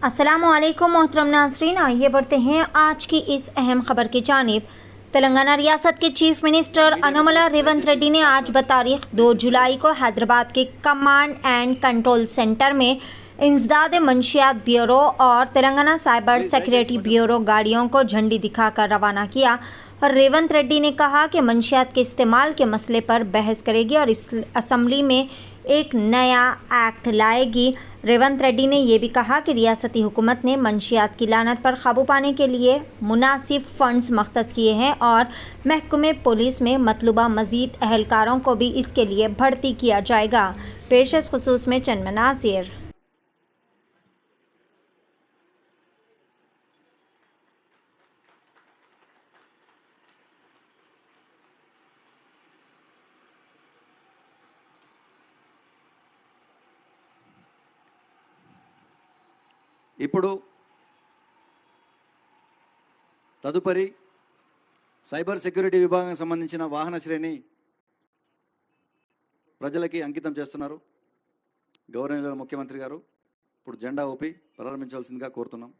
अस्सलामुअलैकुम मोहतरम नाज़रीन, आइए बढ़ते हैं आज की इस अहम खबर की जानिब। तेलंगाना रियासत के चीफ मिनिस्टर अनुमला रेवंत रेड्डी ने आज बतारीख 2 जुलाई को हैदराबाद के कमांड एंड कंट्रोल सेंटर में इंसदाद मंशियात ब्यूरो और तेलंगाना साइबर सिक्योरिटी ब्यूरो गाड़ियों को झंडी दिखाकर रवाना किया। और रेवंत रेड्डी ने कहा कि मंशियात के इस्तेमाल के मसले पर बहस करेगी और इस असम्बली में एक नया एक्ट लाएगी। रेवंत रेड्डी ने यह भी कहा कि रियासती हुकूमत ने मंशियात की लानत पर काबू पाने के लिए मुनासिब फंड्स मख्तस किए हैं और महकमे पुलिस में मतलूबा मज़ीद अहलकारों को भी इसके लिए भर्ती किया जाएगा। पेश खुसूस में चंद मनासिर। ఇప్పుడు తదుపరి సైబర్ సెక్యూరిటీ విభాగానికి సంబంధించిన వాహన శ్రేణి ప్రజలకి అంకితం చేస్తున్నారు. గౌరవనీయులు ముఖ్యమంత్రి గారు ఇప్పుడు జెండా ఊపి ప్రారంభించాల్సిందిగా కోరుతున్నాం.